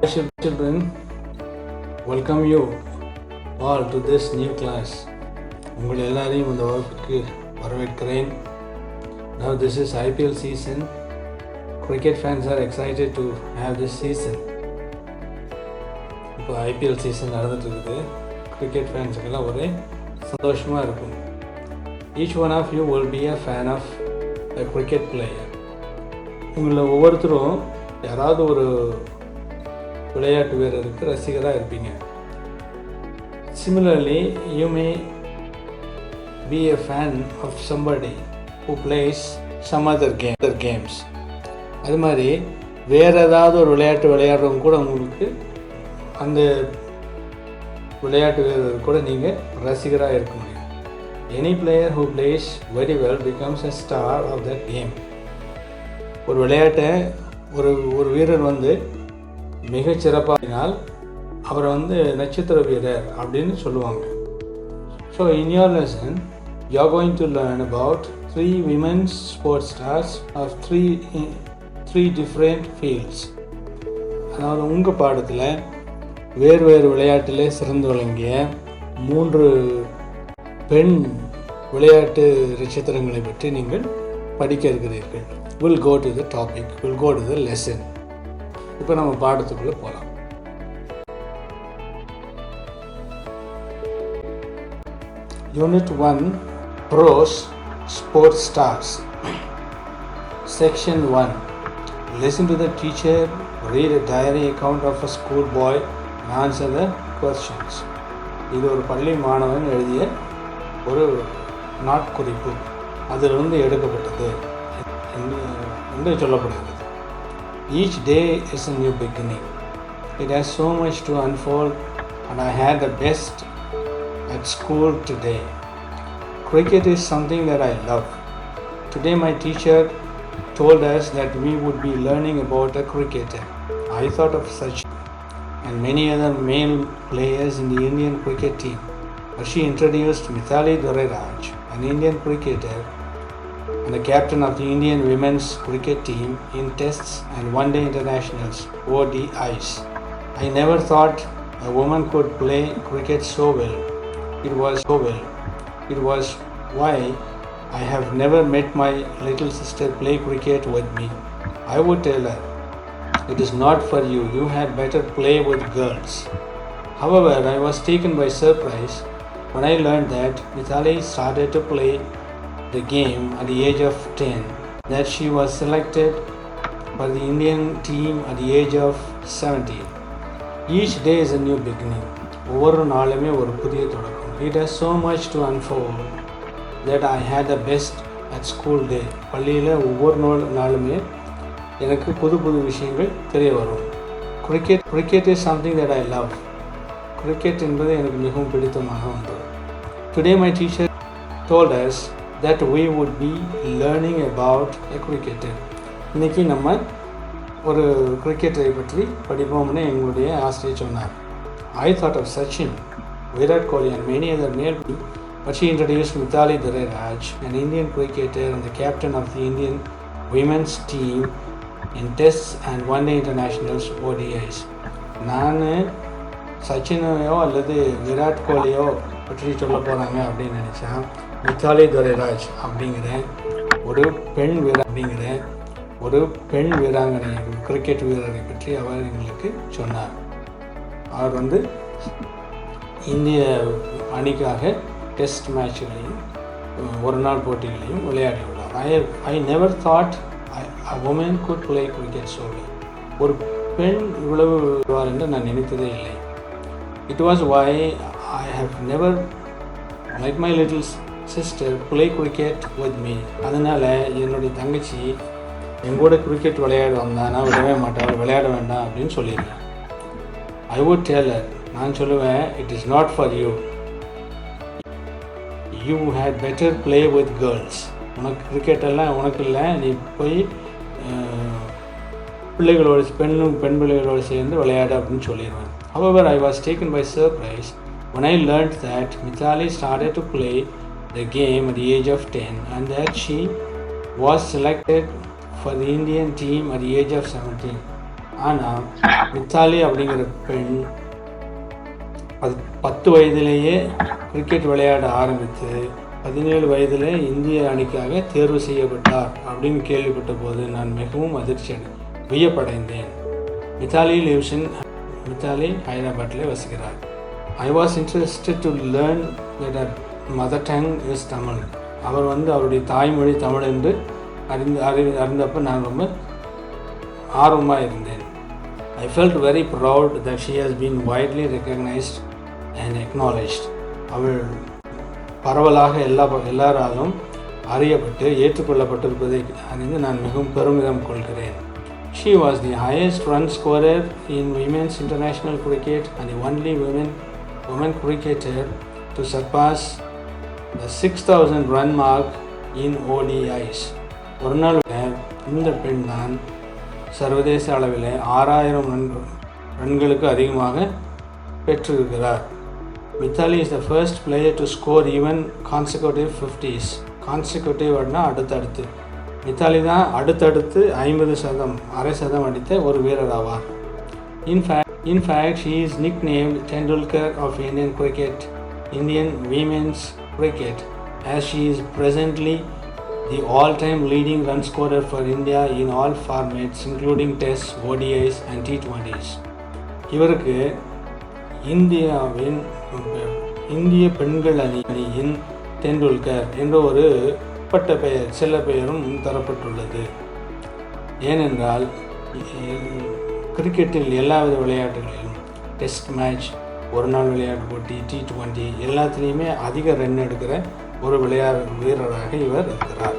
Children, welcome you all to this new class. உங்கள் எல்லாரையும் இந்த வகுப்புக்கு வரவேற்கிறேன். Now this is IPL season. Cricket fans are excited to have this season. இப்போ IPL season நடந்துட்டு இருக்குது. கிரிக்கெட் ஃபேன்ஸுக்கெல்லாம் ஒரே சந்தோஷமாக இருக்கும். Each one of you will be a fan of a cricket player. உங்களில் ஒவ்வொருத்தரும் யாராவது ஒரு விளையாட்டு வீரருக்கு ரசிகராக இருப்பீங்க. Similarly, you may be a fan of somebody who plays some other games. அது மாதிரி வேறு ஏதாவது ஒரு விளையாட்டு விளையாடுறவங்க கூட உங்களுக்கு அந்த விளையாட்டு வீரர் கூட நீங்கள் ரசிகராக இருக்க முடியும். Any player who plays very well becomes a star of that game. ஒரு விளையாட்டை ஒரு வீரர் மிகச்சிறப்பானால் அவரை நட்சத்திர வீரர் அப்படின்னு சொல்லுவாங்க. So in your lesson you are going to learn about 3 women's sports stars of three different fields. அதாவது உங்கள் பாடத்தில் வேறு விளையாட்டிலே சிறந்து விளங்கிய 3 பெண் விளையாட்டு நட்சத்திரங்களை பற்றி நீங்கள் படிக்க இருக்கிறீர்கள். We'll go to the topic, we'll go to the lesson. இப்போ நம்ம பாடத்துக்குள்ளே போகலாம். Unit 1 Pros Sports Stars. Section 1. Listen to the teacher read a diary account of a school boy and answer the questions. இது ஒரு பள்ளி மாணவன் எழுதிய ஒரு நாட்குறிப்பு, அதிலிருந்து எடுக்கப்பட்டது என்று சொல்லப்படுகிறது. Each day is a new beginning. It has so much to unfold and I had the best at school today. Cricket is something that I love. Today my teacher told us that we would be learning about a cricketer. I thought of Sachin and many other male players in the Indian cricket team. But she introduced Mithali Durraj, an Indian cricketer and the captain of the Indian women's cricket team in tests and one-day internationals, ODIs. I never thought a woman could play cricket so well. It was why I have never met my little sister play cricket with me. I would tell her, it is not for you, you had better play with girls. However, I was taken by surprise when I learned that Mithali started to play the game at the age of 10, that she was selected for the Indian team at the age of 17. Each day is a new beginning. ஒவ்வொரு நாளுமே ஒரு புதிய தொடக்கம். It has so much to unfold that I had the best at school day. பள்ளியில் ஒவ்வொரு நாளுமே எனக்கு புது விஷயங்கள் தெரிய வரும். Cricket is something that I love. Cricket என்பது எனக்கு மிகவும் பிடித்தமான ஒன்று. Today my teacher told us that we would be learning about a cricketer. இன்றைக்கி நம்ம ஒரு கிரிக்கெட்டரை பற்றி படிப்போம்னு எங்களுடைய ஆசிரியர் சொன்னார். I thought of Sachin, Virat Kohli and many other male people, but she introduced Mithali Durraj, an Indian cricketer and the captain of the Indian women's team in tests and one-day internationals, ODIs. நான் சச்சினையோ அல்லது விராட் கோலியோ பற்றி சொல்ல போகிறாங்க அப்படின்னு நினச்சேன். மித்தாலி துரைராஜ் அப்படிங்கிற ஒரு பெண் வீராங்கனை கிரிக்கெட் வீரரை பற்றி அவர் எங்களுக்கு சொன்னார். அவர் இந்திய அணிக்காக டெஸ்ட் மேட்ச்களையும் ஒரு நாள் போட்டிகளையும் விளையாடியுள்ளார். I never thought a woman could play cricket so well. ஒரு பெண் இவ்வளவு விளையாடுவார் என்று நான் நினைத்ததே இல்லை. It was why I have never, like my little sister, play cricket with me. அதனால் என்னுடைய தங்கச்சி எங்கூட கிரிக்கெட் விளையாட வந்தால் நான் விடவே மாட்டேன், விளையாட வேண்டாம் அப்படின்னு சொல்லிடுவேன். I would tell her, நான் சொல்லுவேன், it is not for you. You had better play with girls. உனக்கு கிரிக்கெட்டெல்லாம் உனக்கு இல்லை, நீ போய் பெண் பிள்ளைகளோடு சேர்ந்து விளையாடு அப்படின்னு சொல்லிடுவேன். However, I was taken by surprise when I learned that Mithali started to play the game at the age of 10 and that she was selected for the Indian team at the age of 17. ஆனால் மித்தாலி அப்படிங்கிற பெண் அது 10 வயதிலேயே cricket விளையாட ஆரம்பித்து 17 வயதிலே இந்திய அணிக்காக தேர்வு செய்யப்பட்டார் அப்படின்னு கேள்விப்பட்ட போது நான் மிகவும் வியப்படைந்தேன். மித்தாலி ஹைதராபாத்தில் வசிக்கிறார். I was interested to learn that mother tongue is Tamil. அவர் அவருடைய தாய்மொழி தமிழ் என்று அறிந்தப்போ நான் ரொம்ப ஆர்வமாக இருந்தேன். I felt very proud that she has been widely recognized and acknowledged. அவள் பரவலாக எல்லாராலும் அறியப்பட்டு ஏற்றுக்கொள்ளப்பட்டிருப்பதை அறிந்து நான் மிகவும் பெருமிதம் கொள்கிறேன். She was the highest run scorer in women's international cricket and the only woman cricketer to surpass the 6,000 run mark in ODIs. ஒரு நாள் இந்த பெண் தான் சர்வதேச அளவில் 6,000 ரன்களுக்கு அதிகமாக பெற்றிருக்கிறார். Mithali is the first player to score even consecutive 50s. Consecutive அப்படின்னா அடுத்தடுத்து. மித்தாலி தான் அடுத்தடுத்து 50%, அரை சதம் அடித்த ஒரு வீரர் ஆவார். In fact, she is nicknamed Tendulkar of Indian women's cricket, as she is presently the all-time leading run scorer for India in all formats, including Tests, ODIs and T20s. இவருக்கு இந்திய பெண்கள் அணியின் தெண்டுல்கர் என்ற ஒரு பட்ட பெயர், சில பெயரும் தரப்பட்டுள்ளது. ஏனென்றால் கிரிக்கெட்டில் எல்லாவித விளையாட்டுகளிலும் டெஸ்ட் மேட்ச், ஒரு நாள் விளையாட்டு போட்டி, T20 எல்லாத்துலேயுமே அதிக ரன் எடுக்கிற ஒரு வீரராக இவர் இருக்கிறார்.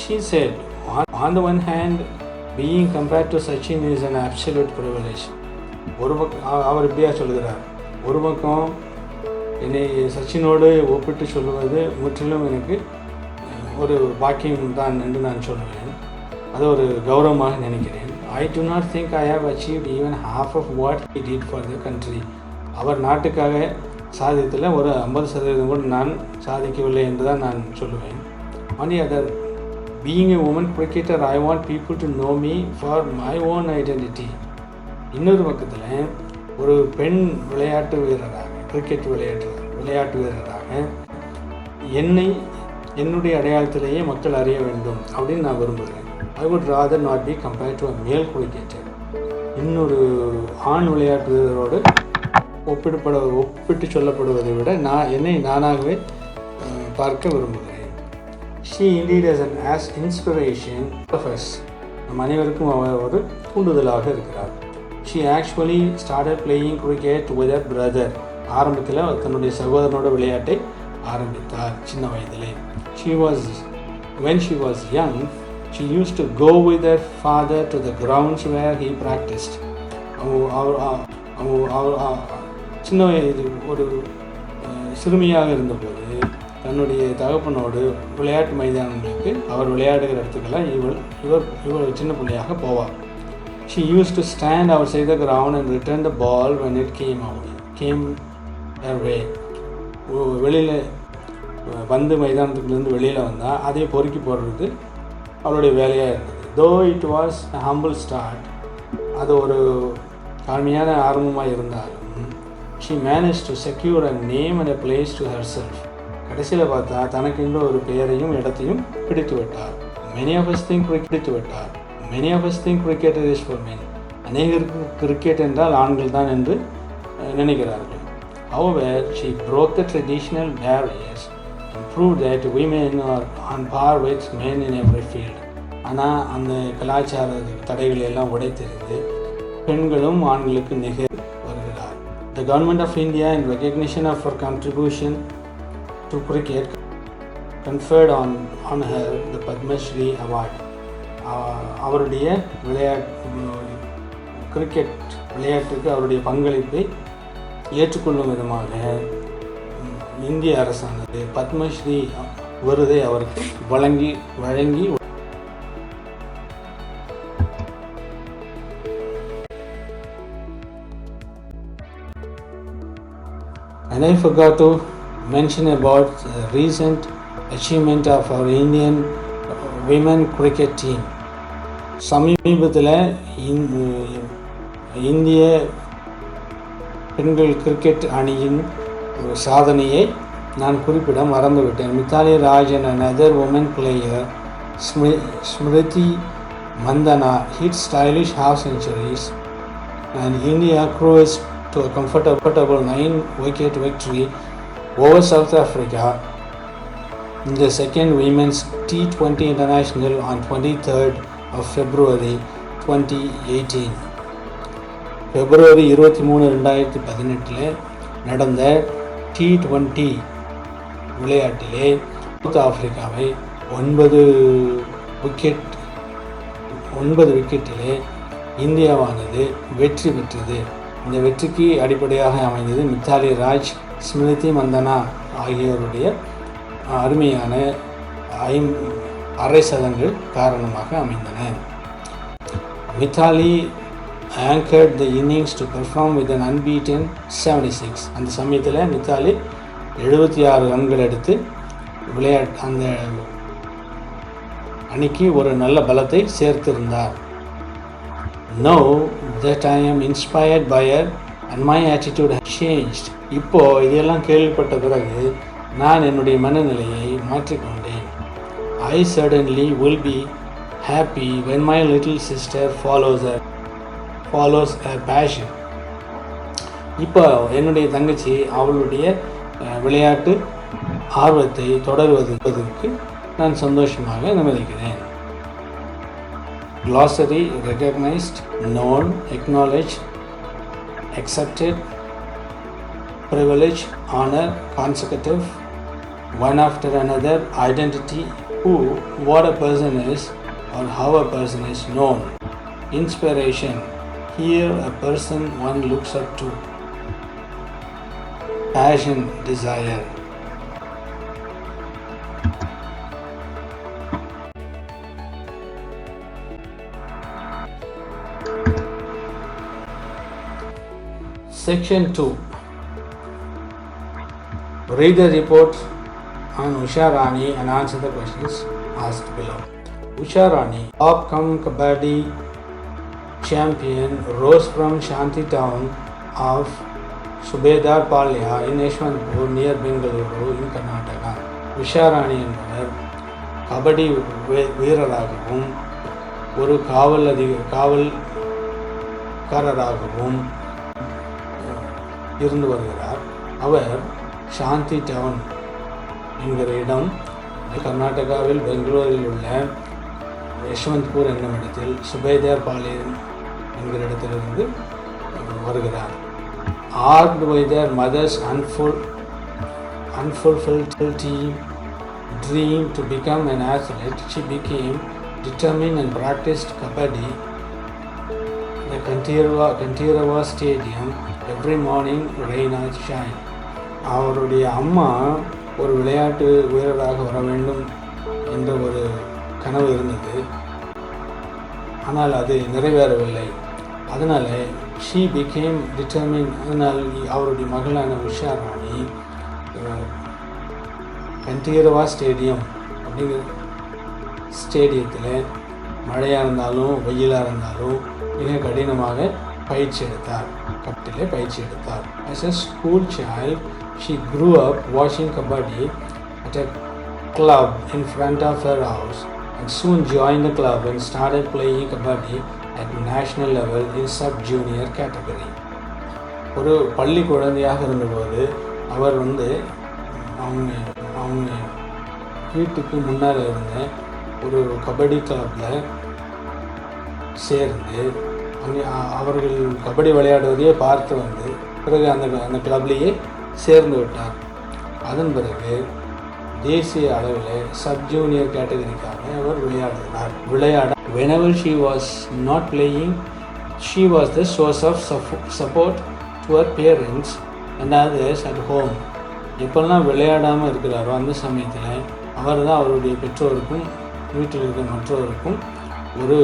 She said, on the one hand, being compared to Sachin is an absolute privilege. அவர் இப்படியா சொல்கிறார், ஒரு பக்கம் என்னை சச்சினோடு ஒப்பிட்டு சொல்லுவது முற்றிலும் எனக்கு ஒரு பாக்கியம் தான் என்று நான் சொல்லுவேன். அது ஒரு கௌரவமாக நினைக்கிறேன். I do not think I have achieved even half of what he did for the country. அவர் நாட்டுக்காக சாதித்தில் ஒரு 50% கூட நான் சாதிக்கவில்லை என்று தான் நான் சொல்லுவேன். On the other, being a woman cricketer, I want people to know me for my own identity. இன்னொரு பக்கத்தில் ஒரு பெண் விளையாட்டு வீரராக, கிரிக்கெட் விளையாட்டு வீரராக என்னுடைய அடையாளத்திலேயே மக்கள் அறிய வேண்டும் அப்படின்னு நான் விரும்புகிறேன். I would rather not be compared to a male cricketer. இன்னொரு ஆண் விளையாட்டு வீரரோடு ஒப்பிட்டு சொல்லப்படுவதை விட என்னை நானாகவே பார்க்க விரும்புகிறேன். She indeed is an inspiration of us. நம் அனைவருக்கும் அவர் ஒரு தூண்டுதலாக இருக்கிறார். She actually started playing cricket with her brother. ஆரம்பத்தில் தன்னுடைய சகோதரனோட விளையாட்டை ஆரம்பித்தார் சின்ன வயதிலே. When she was young, she used to go with her father to the grounds where he practiced. சின்ன வயது ஒரு சிறுமியாக இருந்தபோது தன்னுடைய தகப்பனோடு விளையாட்டு மைதானங்களுக்கு அவர் விளையாடுகிற இடத்துக்கெல்லாம் இவர் சின்ன பிள்ளையாக போவார். She used to stand outside the ground and return the ball when it came her way. வெளியில் பந்து மைதானத்துக்குலேருந்து வெளியில் வந்தால் அதை பொறுக்கி போடுறது அவளுடைய வேலையாக இருந்தது. Though it was a humble start, அது ஒரு தாழ்மையான ஆரம்பமாக இருந்தாலும் she managed to secure a name and a place to herself. கடைசியில் பார்த்தா தனக்கென்று ஒரு பெயரையும் இடத்தையும் பிடித்து விட்டார். Many of us think cricket is for men. அநேகருக்கு கிரிக்கெட் என்றால் ஆண்கள் தான் என்று நினைக்கிறார்கள். However, she broke the traditional barriers and proved that women are on par with men in every field. ஆனால் அந்த கலாச்சார தடைகளை எல்லாம் உடைத்தெறிந்து பெண்களும் ஆண்களுக்கு நிகர் வருகிறார். The Government of India, in recognition of her contribution to cricket, conferred on her the Padma Shri Award. அவருடைய கிரிக்கெட் விளையாட்டுக்கு அவருடைய பங்களிப்பை ஏற்றுக்கொள்ளும் விதமாக இந்திய அரசானது பத்மஸ்ரீ விருதை அவருக்கு வழங்கி And I forgot to mention about the recent achievement of our Indian women cricket team. சமீபத்தில் இந்திய பெண்கள் கிரிக்கெட் அணியின் சாதனையை நான் குறிப்பிட மறந்துவிட்டேன். Mithali Raj and another women player Smriti Mandhana hit stylish half centuries and India cruised to a comfortable 9-wicket victory over South Africa in the second Women's T20 International on 23rd of February 2018. February 23, 2018 நடந்த T20 விளையாட்டிலே south ஆப்பிரிக்காவை 9 விக்கெட்டிலே இந்தியாவானது வெற்றி பெற்றது. இந்த வெற்றிக்கு அடிப்படையாக அமைந்தது மித்தாலி ராஜ், ஸ்மிருதி மந்தனா ஆகியோருடைய அருமையான அரை சதங்கள் காரணமாக அமைந்தன. Mithali anchored the innings to perform with an unbeaten 76. அந்த சமயத்தில் மித்தாலி 76 ரன்கள் எடுத்து அந்த அணிக்கு ஒரு நல்ல பலத்தை சேர்த்திருந்தார். Now that I am inspired by her and my attitude has changed. இப்போ இதெல்லாம் கேள்விப்பட்ட பிறகு நான் என்னுடைய மனநிலையை மாற்றிக்கொண்டேன். I certainly will be happy when my little sister follows her passion. இப்போ என்னுடைய தங்கச்சி அவளுடைய விளையாட்டு ஆர்வத்தை தொடர்வதற்கு நான் சந்தோஷமாக அனுமதிக்கிறேன். Glossary: recognized, known, acknowledged, accepted, privilege, honor, consecutive, one after another, identity, who, what a person is or how a person is known. Inspiration: here a person one looks up to. Passion, desire. Section 2. Read the report on Usha Rani and answer the questions asked below. Usha Rani, top-come Kabaddi champion, rose from Shanti town of Subedar Palya in Yeshwantpur near Bengaluru in Karnataka. Usha Rani என்பவர் கபடி வீரராகவும் ஒரு காவல்காரராகவும் இருந்து வருகிறார். அவர் சாந்தி down என்கிற இடம் கர்நாடகாவில் பெங்களூரில் உள்ள யஷ்வந்த்பூர் என்னும் இடத்தில் சுபேதார் பாளையம் என்கிற இடத்திலிருந்து வருகிறார். Armed by their mother's unfulfilled dream to become an athlete, she became determined and practiced kabaddi at the Kantirava Stadium every morning, rain or shine. அவருடைய அம்மா ஒரு விளையாட்டு வீரராக வர வேண்டும் என்ற ஒரு கனவு இருந்தது. ஆனால் அது நிறைவேறவில்லை. அதனால் she became determined. அதனால் அவருடைய மகளான உஷா ராணி கண்டீரவா ஸ்டேடியம் அப்படிங்கிற ஸ்டேடியத்தில் மழையாக இருந்தாலும் வெயிலாக இருந்தாலும் மிக கடினமாக பயிற்சி எடுத்தார். As a school child, she grew up watching kabaddi at a club in front of her house and soon joined the club and started playing kabaddi at national level in sub-junior category. ஒரு பள்ளி குழந்தையாக இருந்தபோது அவர் அவங்க வீட்டுக்கு முன்னால் இருந்த ஒரு கபடி கிளப்பில் சேர்ந்து அங்கே அவர்கள் கபடி விளையாடுவதையே பார்த்து பிறகு அந்த கிளப்லேயே சேர்ந்து விட்டார். அதன் பிறகு தேசிய அளவில் சப் ஜூனியர் கேட்டகரிக்காக அவர் விளையாட whenever she was not playing, she was the source of support to her parents and others at home. எப்பெல்லாம் விளையாடாமல் இருக்கிறாரோ அந்த சமயத்தில் அவர் தான் அவருடைய பெற்றோருக்கும் வீட்டில் இருக்கிற மற்றவருக்கும் ஒரு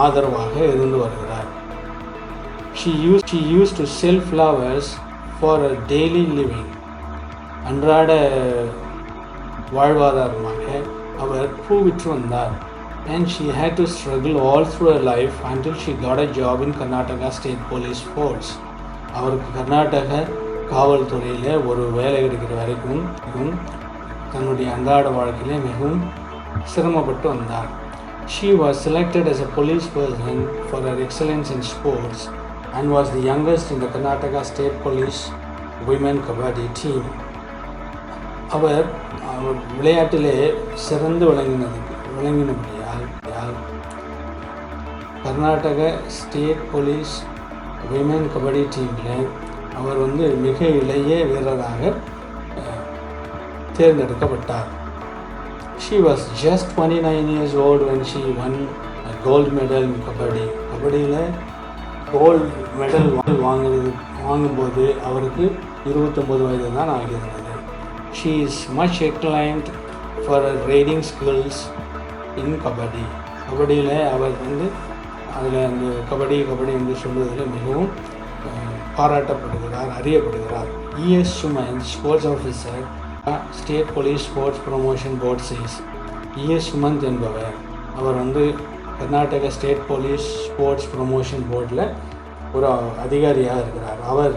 ஆதரவாக இருந்து வருகிறார். She used to sell flowers for a daily living. அன்றாட வாழ்வாதாரமாக அவர் பூ விற்று வந்தார். and she had to struggle all through her life until she got a job in Karnataka State Police Force. அவருக்கு கர்நாடக காவல்துறையில் ஒரு வேலை கிடைக்கிற வரைக்கும் தன்னுடைய அன்றாட வாழ்க்கையிலே மிகவும் சிரமப்பட்டு வந்தார். She was selected as a police person for her excellence in sports and was the youngest in the Karnataka State Police Women Kabaddi team. அவர் விளையாட்டிலே சிறந்து விளங்கினபடியால் Karnataka state police women kabaddi டீமில் அவர் மிக இளைய வீரராக தேர்ந்தெடுக்கப்பட்டார். She was just 29 years old when she won a gold medal in kabaddi. கபடியில் கோல்டு மெடல் வாங்கும்போது அவருக்கு 29 வயது தான் ஆகியிருந்தது. She is much acclaimed for her raiding skills in kabaddi. கபடியில் அவர் அதில் அந்த கபடி என்று சொல்வதில் மிகவும் பாராட்டப்படுகிறார், அறியப்படுகிறார். E.S. Suman, sports officer, state police sports promotion board says. E.S. Sumanth என்பவர் அவர் Karnataka state police sports promotion போர்டில் ஒரு அதிகாரியாக இருக்கிறார். அவர்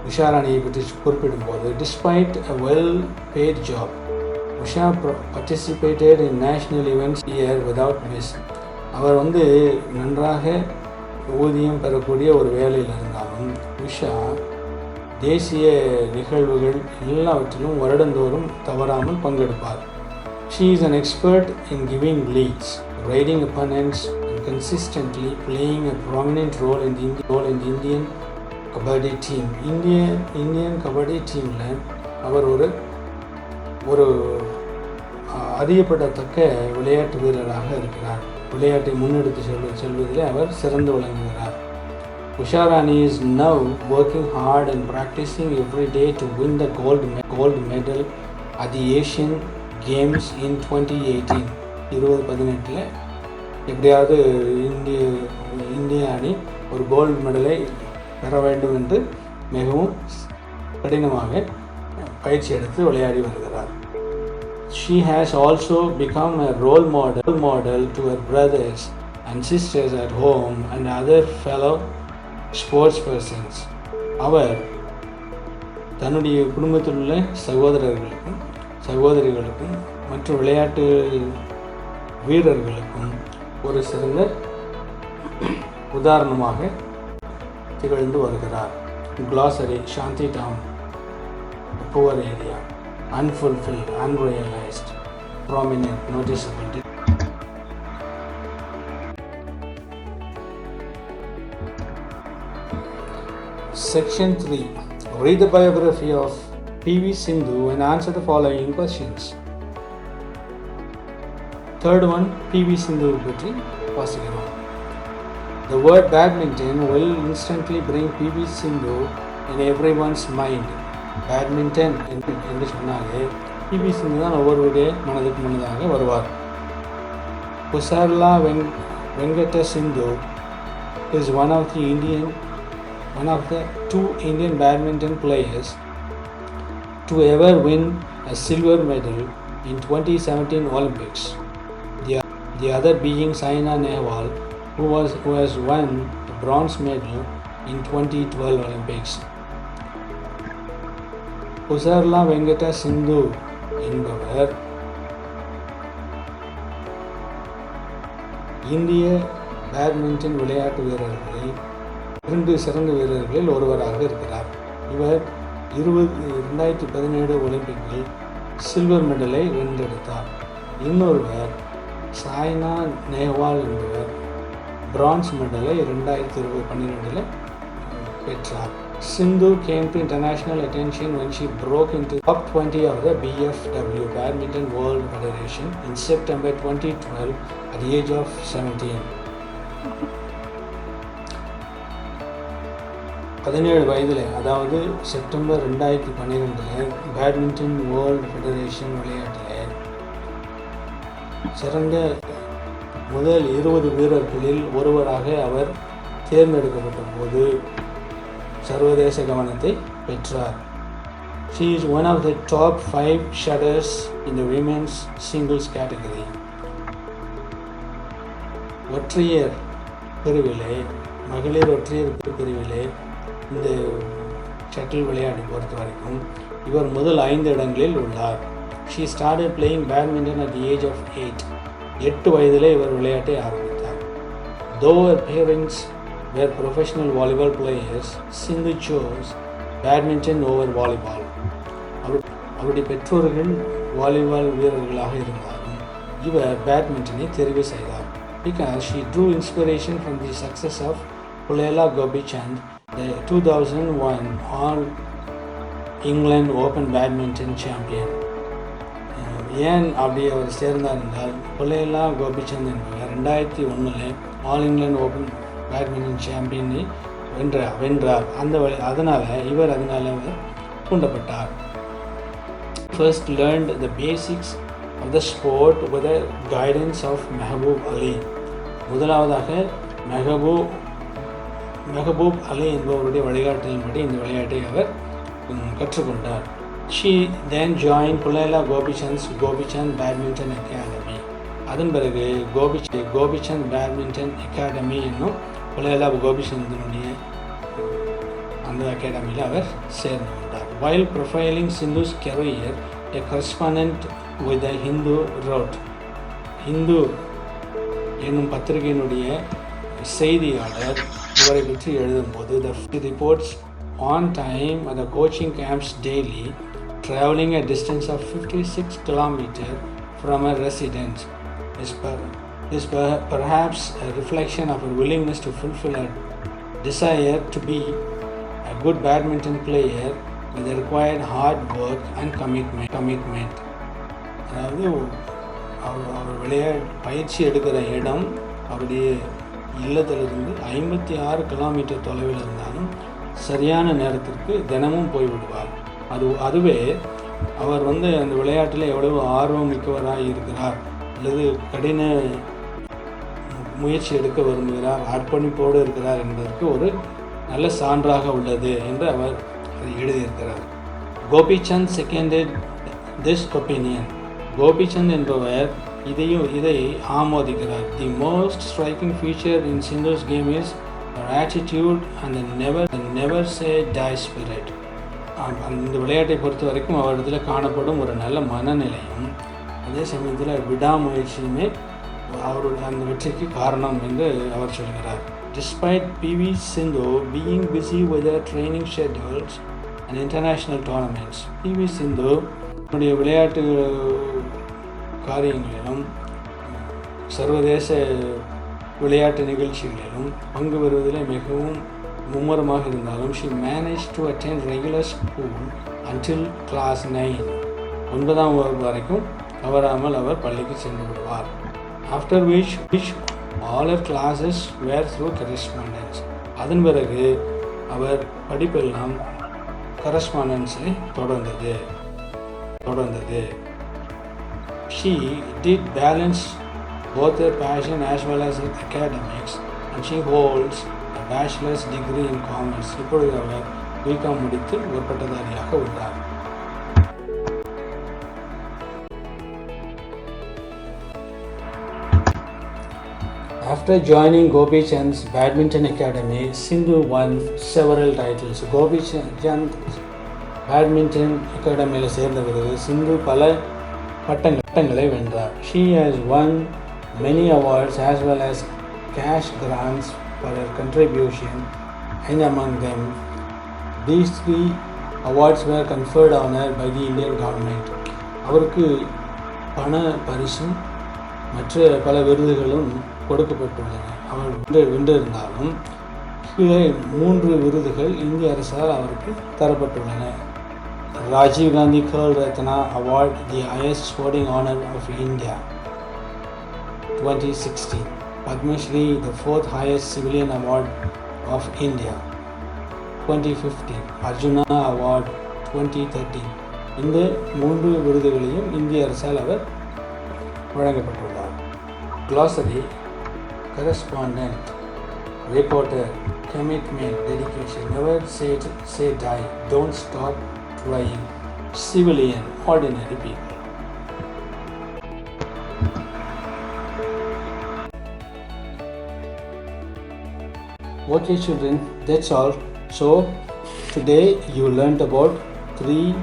உஷா ராணியை பற்றி குறிப்பிடும்போது, despite a well paid job, Usha participated in national events year without miss. அவர் நன்றாக ஊதியம் பெறக்கூடிய ஒரு வேலையில் இருந்தாலும் உஷா தேசிய நிகழ்வுகள் எல்லாவற்றிலும் வருடந்தோறும் தவறாமல் பங்கெடுப்பார். She is an expert in giving leads, riding opponents, and consistently playing a prominent role in the Indian Kabaddi team. Indian Kabaddi teamல அவர் ஒரு அறியப்படத்தக்க விளையாட்டு வீரராக இருக்கிறார். விளையாட்டை முன்னெடுத்து செல்வதிலே அவர் சிறந்து விளங்குகிறார். Usha Rani is now working hard and practicing every day to win the gold medal at the Asian Games in 2018. 2018 எப்படியாவது இந்திய அணி ஒரு கோல்டு மெடலை பெற வேண்டும் என்று மிகவும் கடினமாக பயிற்சி எடுத்து விளையாடி வருகிறார். She has also become a role model to her brothers and sisters at home and other fellow sports persons. அவர் தன்னுடைய குடும்பத்தில் உள்ள சகோதரிகளுக்கும் மற்றும் விளையாட்டு வீரர்களுக்கும் ஒரு சிறந்த உதாரணமாக திகழ்ந்து வருகிறார். Glossary: Shanti Town, poor area, unfulfilled, unrealized, prominent, noticeable. Section 3. Read the biography of P.V. Sindhu and answer the following questions. Third one, P.V. Sindhu பற்றி வாசிக்கிறோம். The word badminton will instantly bring P.V. Sindhu in everyone's mind. Badminton என்று சொன்னாலே P.V. Sindhu தான் ஒவ்வொருவருடைய மனதுக்கு முன்னதாக வருவார். Pusarla Venkata Sindhu is one of the two Indian badminton players to ever win a silver medal in 2017 Olympics. The other being Saina Nehwal, who has won the bronze medal in 2012 Olympics. Pusarla Venkata Sindhu என்பவர் இந்திய badminton விளையாட்டு வீரர்களில் 2 சிறந்த வீரர்களில் ஒருவராக இருக்கிறார். இவர் 2017 ஒலிம்பிக்கில் சில்வர் மெடலை வென்றெடுத்தார். இன்னொருவர் சாய்னா நேவால் என்பவர் பிரான்ஸ் மெடலை 2012 பெற்றார். Sindhu came to international attention when she broke into top 20 of the BFW Badminton World Federation in September 2012 at the age of 17. 17 வயதில், அதாவது செப்டம்பர் 2012 பேட்மிண்டன் வேர்ல்டு ஃபெடரேஷன் விளையாட்டில் சிறந்த முதல் 20 வீரர்களில் ஒருவராக அவர் தேர்ந்தெடுக்கப்பட்ட போது சர்வதேச கவனத்தை பெற்றார். She is one of the top 5 shutters in the women's singles category. ஒற்றையர் பிரிவிலே, மகளிர் ஒற்றையர் பிரிவிலே இந்த ஷட்டில் விளையாட்டை பொறுத்த வரைக்கும் இவர் முதல் 5 இடங்களில் உள்ளார். She started playing badminton at the age of 8. 8 வயதிலே இவர் விளையாட்டை ஆரம்பித்தார். Though her parents were professional volleyball players, Sindhu chose badminton over volleyball. அவருடைய பெற்றோர்கள் வாலிபால் வீரர்களாக இருந்தாலும் இவர் பேட்மிண்டனை தெரிவு செய்தார். Because she drew inspiration from the success of Pullela Gopichand, the 2001 All England Open Badminton champion. ஏன் அப்படி அவர் சேர்ந்தார் என்றால், புலேலா கோபிச்சந்த் என்பவர் 2001 ஆல் இங்கிலாந்து ஓப்பன் பேட்மிண்டன் சாம்பியனை வென்றார். அதனால் இவர் தூண்டப்பட்டார். First learned the basics of the sport with the guidance of Mehboob அலி. முதலாவதாக மெஹபூப் அலி என்பவருடைய வழிகாட்டலின்படி இந்த விளையாட்டை அவர் கற்றுக்கொண்டார். She then joined Pullela Gopichand's Gopichand Badminton Academy. அதன் பிறகு கோபிச்சந்த் பேட்மிண்டன் அகாடமி என்னும் புலேலா கோபிச்சந்தினுடைய அந்த அகாடமியில் அவர் சேர்ந்து கொண்டார். While profiling Sindhu's career, a correspondent with the Hindu wrote, Hindu என்னும் பத்திரிகையினுடைய செய்தியாளர் இவரை பற்றி எழுதும்போது, the reports on time at the coaching camps daily, traveling a distance of 56 kilometers from her residence, is perhaps a reflection of her willingness to fulfill her desire to be a good badminton player with the required hard work and commitment. அதாவது அவர் பயிற்சி எடுக்கிற இடம் அவருடைய இல்லத்திலிருந்து 56 kilometre தொலைவில் இருந்தாலும் சரியான நேரத்திற்கு தினமும் போய்விடுவார். அதுவே அவர் அந்த விளையாட்டில் எவ்வளவு ஆர்வம் மிக்கவராக இருக்கிறார் அல்லது கடின முயற்சி எடுக்க விரும்புகிறார், அர்ப்பணிப்போடு இருக்கிறார் என்பதற்கு ஒரு நல்ல சான்றாக உள்ளது என்று அவர் அதை எழுதியிருக்கிறார். Gopichand seconded this opinion. Gopichand என்பவர் இதை ஆமோதிக்கிறார். The most striking feature in Sindhu's game is her attitude and the never say die spirit. அந்த விளையாட்டை பொறுத்த வரைக்கும் அவரிடத்தில் காணப்படும் ஒரு நல்ல மனநிலையும் அதே சமயத்தில் விடாமுயற்சியுமே அவருடைய அந்த வெற்றிக்கு காரணம் என்று அவர் சொல்கிறார். Despite PV Sindhu being busy with her training schedules and international tournaments, PV Sindhu தன்னுடைய விளையாட்டு காரியங்களிலும் சர்வதேச விளையாட்டு நிகழ்ச்சிகளிலும் பங்கு பெறுவதில் மிகவும் மும்முரமாக இருந்தாலும் she managed to attend regular school until class 9. 9ஆம் வகுப்பு வரைக்கும் தவறாமல் அவர் பள்ளிக்கு சென்று விடுவார். After which all her classes were through correspondence. அதன் பிறகு அவர் படிப்பெல்லாம் கரஸ்பாண்டன்ஸில் தொடர்ந்தது. She did balance both her passion as well as her academics, and she holds a bachelor's degree in commerce. இப்பொழுது அவர் பிகாம் முடித்து ஒரு பட்டதாரியாக உள்ளார். After joining Gopi Chand's Badminton Academy, Sindhu won several titles. Gopi Chand Badminton Academy சேர்ந்த பிறகு சிந்து பல பட்டங்களை வென்றார். She has won many awards as well as cash grants for her contribution, and among them these 3 awards were conferred on her by the Indian government. அவருக்கு பண பரிசும் மற்ற பல விருதுகளும் கொடுக்கப்பட்டுள்ளன. அவர் வென்றிருந்தாலும் 3 விருதுகள் இந்திய அரசால் அவருக்கு தரப்பட்டுள்ளன. Rajiv Gandhi Khel Ratna Award, the highest sporting honor of India, 2016. Padma Shri, the 4th highest civilian award of India, 2015. Arjuna Award, 2013. இந்த 3 விருதுகளையும் இந்திய அரசால் அவர் வழங்கப்பட்டுள்ளார். Glossary: correspondent, reporter, commitment, dedication, never say die, don't stop trying, civilian, ordinary people. Okay, children, that's all. So, today you learned about three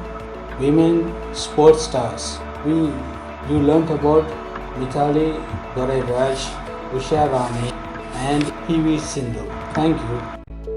women sports stars. You learned about Mithali Dorai Raj, Usha Rani, and PV Sindhu. Thank you.